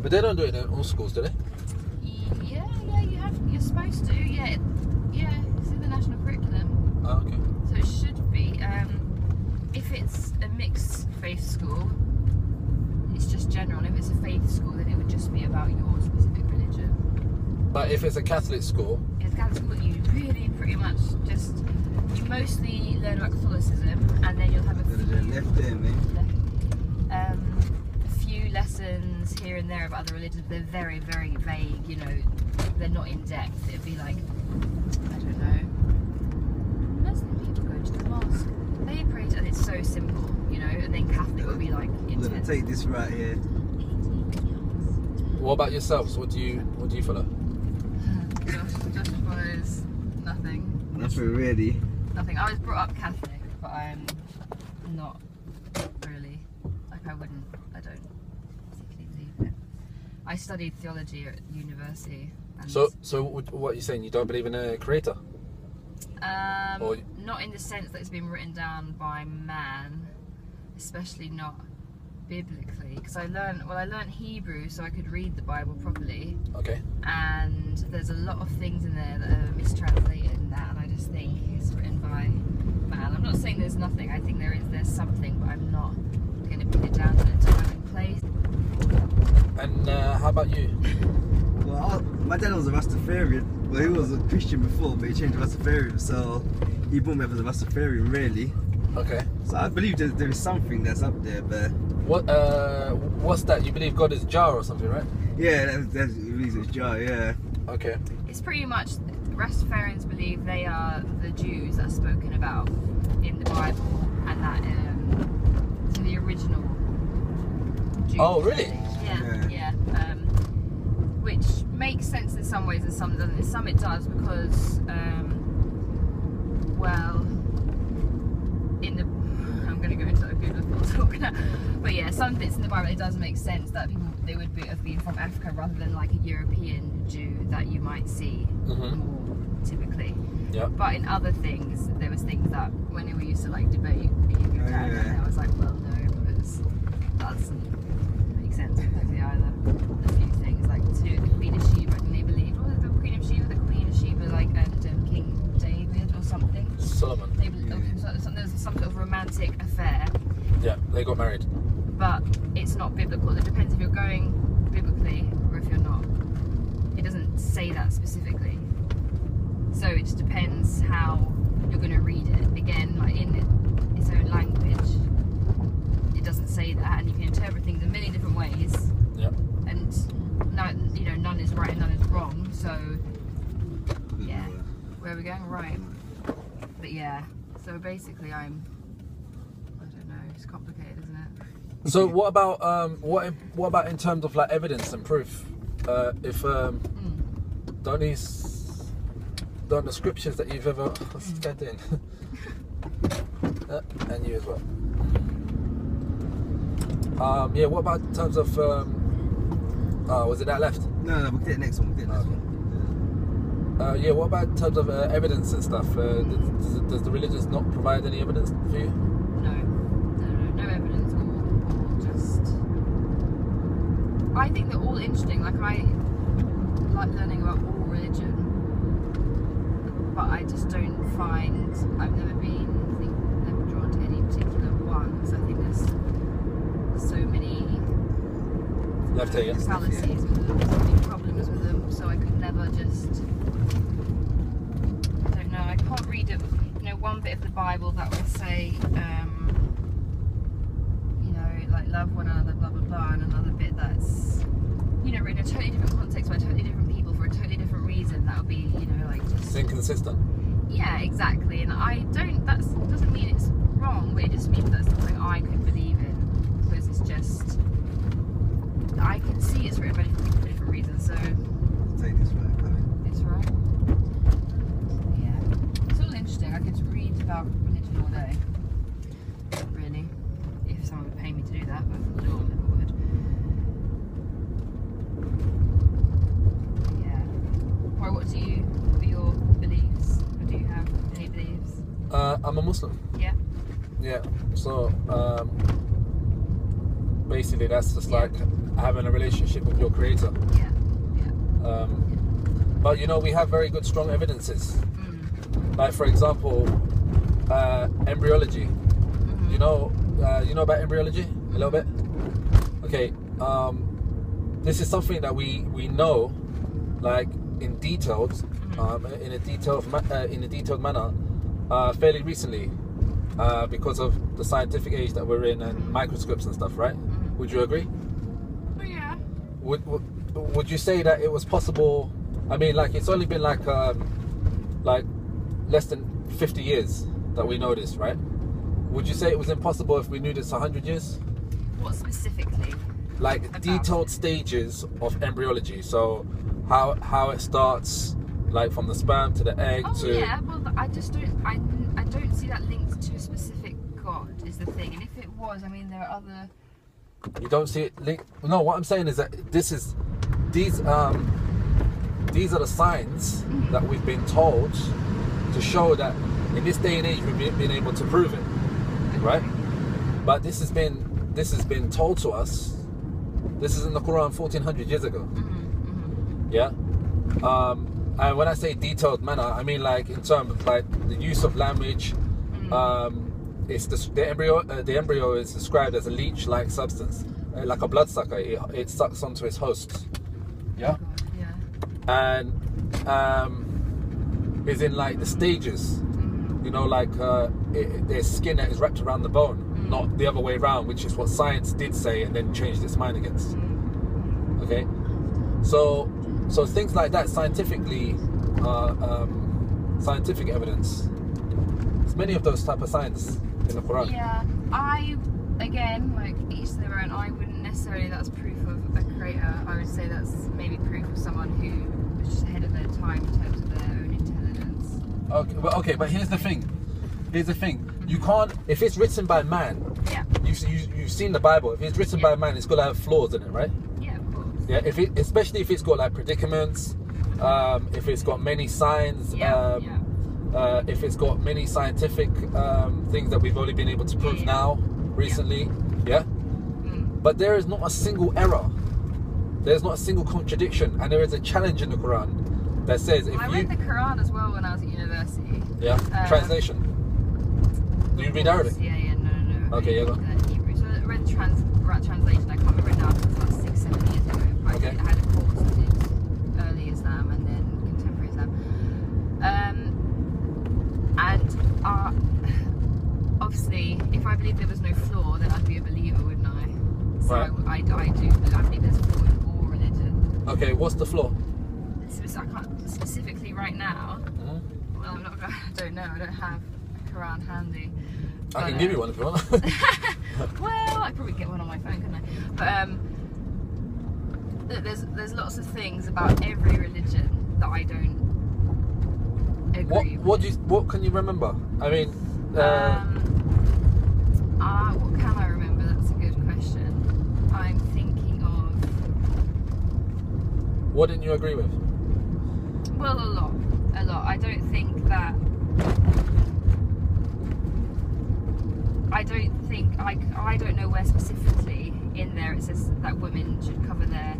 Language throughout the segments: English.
But they don't do it in all schools, do they? Yeah, you're supposed to, yeah, it's in the national curriculum. Oh, okay. So it should be. If it's a mixed faith school, it's just general. If it's a faith school, then it would just be about your specific religion. But if it's a Catholic school... If it's a Catholic school, you really pretty much just... You mostly learn about Catholicism, and then you'll have a few lessons here and there about other religions. They're very, very vague, you know. They're not in depth. It'd be like, I don't know. Muslim people go to the mosque. They pray to, and it's so simple, you know. And then Catholic would be like intense. I'm gonna take this right here. What about yourselves? What do you follow? Josh follows nothing. Nothing really. Nothing. I was brought up Catholic, but I'm not really. Like I don't particularly believe it. I studied theology at university. And So what are you saying? You don't believe in a creator? Or... Not in the sense that it's been written down by man, especially not biblically. Because I learned Hebrew so I could read the Bible properly. Okay. And there's a lot of things in there that are mistranslated in that, and I just think it's written by man. I'm not saying there's nothing. I think there's something, but I'm not going to put it down to the time and place. And how about you? Well, my dad was a Rastafarian. Well, he was a Christian before, but he changed to Rastafarian, so he brought me up as a Rastafarian, really. Okay. So I believe there is something that's up there, but... What's that? You believe God is Jah or something, right? Yeah, that's it's Jah, yeah. Okay. It's pretty much, Rastafarians believe they are the Jews that are spoken about in the Bible, and that so the original Jews. Oh, really? Yeah. Which makes sense in some ways and some doesn't. In some it does because, I'm going to go into a biblical talk now. But yeah, some bits in the Bible, it does make sense that they would have been from Africa rather than like a European Jew that you might see more typically. Yeah. But in other things, there was things that when we used to like debate me and your dad, and I was like, well, no, because that doesn't make sense exactly either. A few things like the Queen of Sheba, and they believed, the Queen of Sheba, like and King David or something. Solomon. They believed, there's some sort of romantic affair. Yeah, they got married. But it's not biblical. It depends if you're going biblically or if you're not. It doesn't say that specifically. So it just depends how you're going to read it. Again, like in its own language, it doesn't say that, and you can interpret things in many different ways. Yeah. And none is right and none is wrong. So yeah, where are we going? Right. But yeah. So basically, I don't know. It's complicated, isn't it? So what about what about in terms of like evidence and proof? If don't the scriptures that you've ever stepped in, and you as well. Yeah. What about in terms of was it that left? No, we'll get the next one. Yeah. What about in terms of evidence and stuff? Does the religions not provide any evidence for you? No evidence or just. I think they're all interesting. Like I like learning about all religion, but I just don't find I've never drawn to any particular ones. I think there's so many fallacies with them, so many problems with them. So I could never just. I don't know. I can't read it. One bit of the Bible that would say, like love one another, blah blah blah, and another bit that's, in a totally different context by totally different people for a totally different reason. That would be, like just. It's inconsistent. Yeah, exactly. And that doesn't mean it's wrong, but it just means that's something I could believe in because it's just. I can see it's written by different people for different reasons, so. Take this right, come in. It's right. Yeah. It's all interesting. I could read about religion all day. Really. If someone would pay me to do that, but no one ever would. Yeah. Or what are your beliefs? Or do you have any beliefs? I'm a Muslim. Yeah. Yeah. So basically that's just like having a relationship with your creator. Yeah. Yeah. But you know, we have very good, strong evidences. Mm. Like, for example, embryology. Mm-hmm. You know about embryology a little bit. Okay. This is something that we know, like in detailed, in a detailed manner, fairly recently, because of the scientific age that we're in and microscopes and stuff, right? Mm-hmm. Would you agree? Oh, yeah. Would you say that it was possible? I mean, like, it's only been like less than 50 years that we know this, right? Would you say it was impossible if we knew this 100 years? What specifically? Like About detailed it? stages of embryology. So how it starts, like from the sperm to the egg Oh, to. yeah. Well, I just don't. I don't see that linked to a specific god. Is the thing, and if it was, I mean, there are other. You don't see it linked. No, what I'm saying is that these are the signs that we've been told to show that in this day and age we've been able to prove it, right? But this has been told to us. This is in the Quran 1400 years ago. Yeah. And when I say detailed manner, I mean like in terms of like the use of language. It's the embryo is described as a leech-like substance, like a bloodsucker. It sucks onto its host. Yeah. Yeah. And is in like the stages. You know, like there's skin that is wrapped around the bone, not the other way around, which is what science did say and then changed its mind against. Okay, so things like that scientifically, scientific evidence. There's many of those type of signs in the Quran. Yeah, again, like each to their own. I wouldn't necessarily that's proof of a creator. I would say that's maybe proof of someone who was just ahead of their time in terms of their own intelligence. Okay, but here's the thing. You can't, if it's written by man. Yeah. You've seen the Bible. If it's written by man, it's got to have flaws in it, right? Yeah, of course. Yeah. Especially if it's got like predicaments, if it's got many signs, if it's got many scientific things that we've only been able to prove now recently. Yeah. But there is not a single error. There's not a single contradiction, and there is a challenge in the Quran that says if I read the Quran as well when I was at university. Yeah. Translation. Do you read Arabic? Yeah, no. Okay, yeah, go. Hebrew. So I read the translation. I can't remember it now. It was like 6-7 years ago. Okay. I had a course I did early Islam and then contemporary Islam. And obviously, if I believed there was no flaw, then I'd be a believer, wouldn't I? So Right. I believe there's a flaw in all religion. Okay, what's the flaw? I can't specifically right now. Well, I don't know. I don't have a Quran handy. I can give you one if you want. Well, I'd probably get one on my phone, couldn't I? But there's lots of things about every religion that I don't agree with. What can you remember? I mean, what can I remember? That's a good question. I'm thinking of. What didn't you agree with? Well, a lot. I don't think that. I don't know where specifically in there it says that women should cover their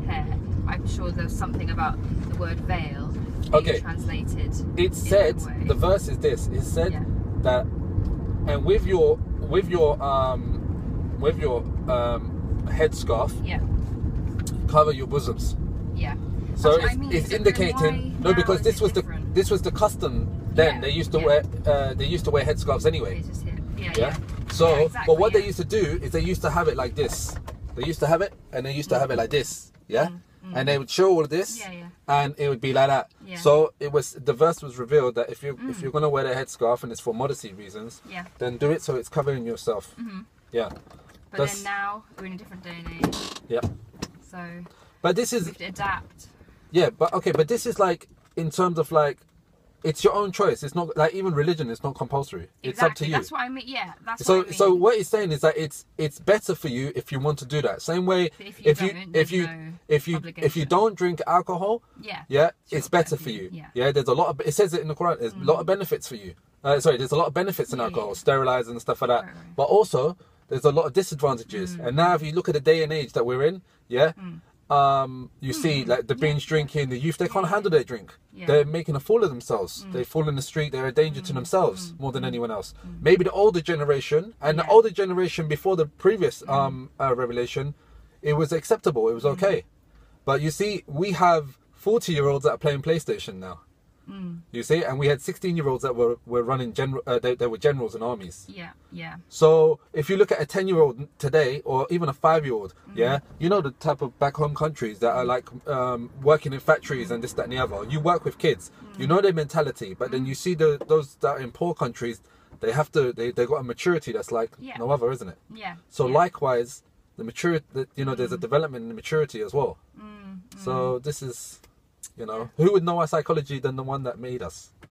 hair. I'm sure there's something about the word veil being translated. It said the verse is this. It said that, and with your headscarf, cover your bosoms. Yeah. So it's indicating because this was the custom then. Yeah, They used to wear headscarves anyway. Yeah. So, exactly, but what they used to do is they used to have it like this. They used to have it, and they used to have it like this. Yeah. And they would show all of this, and it would be like that. Yeah. So the verse was revealed that if you're gonna wear the headscarf and it's for modesty reasons, then do it so it's covering yourself. Yeah. But then now we're in a different day and age. Yeah. So. But this is. We have to adapt. Yeah, but this is like in terms of like, it's your own choice. It's not like even religion is not compulsory. It's up to you. That's what I mean. Yeah, that's so, what I mean. So what he's saying is that it's better for you if you want to do that. Same way if you don't drink alcohol, it's better for you. Yeah, there's a lot of, it says it in the Quran. There's a lot of benefits for you. There's a lot of benefits in alcohol, sterilizing and stuff like that. Right. But also there's a lot of disadvantages. And now if you look at the day and age that we're in, you see like the binge drinking, the youth, they can't handle their drink. They're making a fool of themselves. They fall in the street, they're a danger to themselves more than anyone else. Maybe the older generation, and the older generation before the previous revelation, it was acceptable, it was okay. But you see, we have 40-year-olds that are playing PlayStation now. You see, and we had 16-year-olds that were running they were generals in armies. So if you look at a 10-year-old today, or even a 5-year-old, you know the type of back home countries that are like working in factories and this, that, and the other. You work with kids, you know their mentality, but then you see those that are in poor countries, they got a maturity that's like no other, isn't it? So likewise, the maturity, you know, there's a development in the maturity as well. So this is. You know, who would know our psychology than the one that made us?